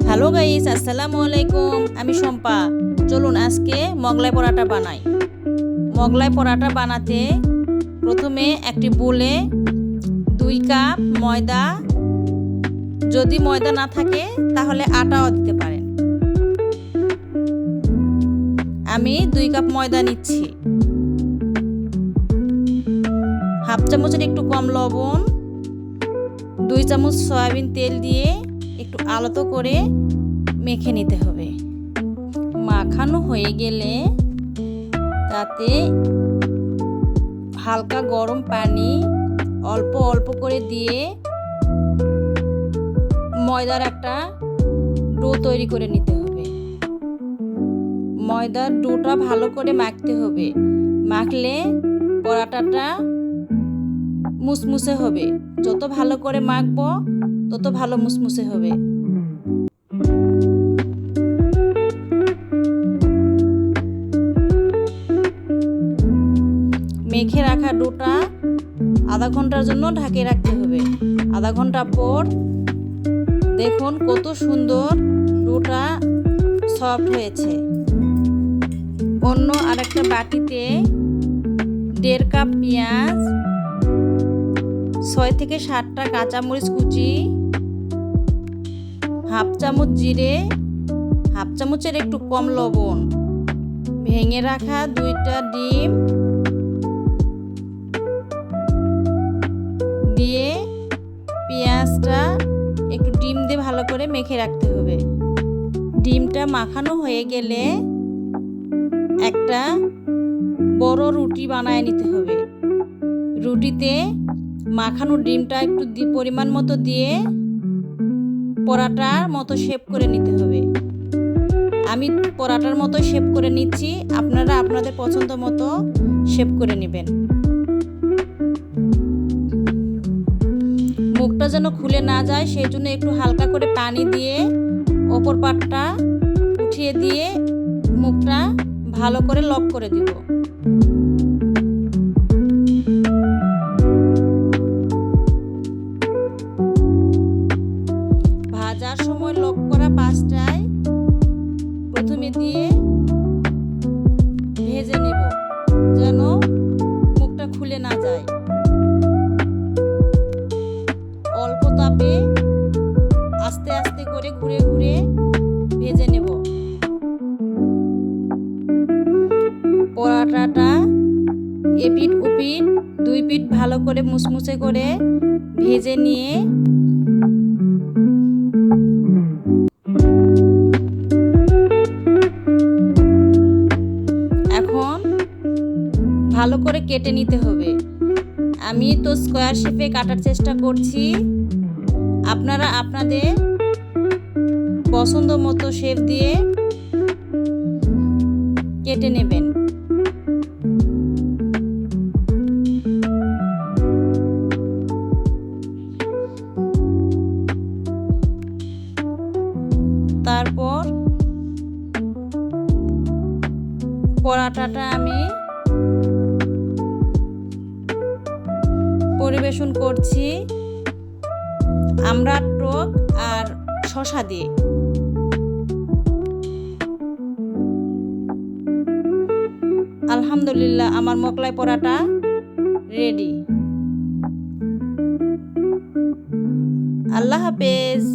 Hello guys, আসসালামু আলাইকুম। আমি শম্পা। চলুন আজকে মোগলাই পরাটা বানাই। মোগলাই পরাটা বানাতে প্রথমে একটি বোলে 2 কাপ ময়দা, যদি ময়দা না থাকে তাহলে আটাও দিতে পারেন। আমি 2 কাপ ময়দা নিচ্ছি। হাফ চামচের একটু কম লবণ, 2 চামচ সয়াবিন তেল দিয়ে একটু আলতো করে মেখে নিতে হবে। মাখানো হয়ে গেলে তাতে হালকা গরম পানি অল্প অল্প করে দিয়ে ময়দার একটা ডো তৈরি করে নিতে হবে। ময়দার ডোটা ভালো করে মাখতে হবে। মাখলে পরাটাটা মুসমুসে হবে। যত ভালো করে মাখবো তত ভালো মুসমুসে হবে। মেখে রাখা ডোটা আধা ঘন্টার জন্য ঢাকিয়ে রাখতে হবে। আধা ঘন্টা পর দেখুন কত সুন্দর ডোটা সফট হয়েছে। অন্য আরেকটা বাটিতে 1.5 কাপ পেঁয়াজ, 6 থেকে 7টা কাঁচামরিচ কুচি, হাফ চামচ জিরে, হাফ চামচের একটু কম লবণ, ভেঙে রাখা 2টা ডিম দিয়ে পেঁয়াজটা একটু ডিম দিয়ে ভালো করে মেখে রাখতে হবে। ডিমটা মাখানো হয়ে গেলে একটা বড় রুটি বানায় নিতে হবে। রুটিতে মাখানো ডিমটা একটু পরিমাণ মতো দিয়ে পরাটার মতো শেপ করে নিতে হবে। আমি পরাটার মতো শেপ করে নিচ্ছি, আপনারা আপনাদের পছন্দ মতো শেপ করে নেবেন। মুখটা যেন খুলে না যায় সেই জন্য একটু হালকা করে পানি দিয়ে অপর পাটটা উঠিয়ে দিয়ে মুখটা ভালো করে লক করে দিব। ভাজার সময় লক করা পাশটায় প্রথমে দিয়ে ভেজে নেব যেন মুখটা খুলে না যায়। অল্প তাপে আস্তে আস্তে করে ঘুরে ঘুরে ভেজে নেব। পরাটাটা এপিঠ ওপিঠ 2 পিঠ ভালো করে মুসমুসে করে ভেজে নিয়ে এখন ভালো করে কেটে নিতে হবে। আমি তো স্কোয়ার শেপে কাটার চেষ্টা করছি, আপনারা আপনাদের পছন্দ মতো শেপ দিয়ে কেটে নেবেন। তারপর পরাটাটা আমি পরিবেশন করছি আমড়ার টক আর শসা দিয়ে। আলহামদুলিল্লাহ, আমার মোগলাই পরাটা রেডি। আল্লাহ হাফেজ।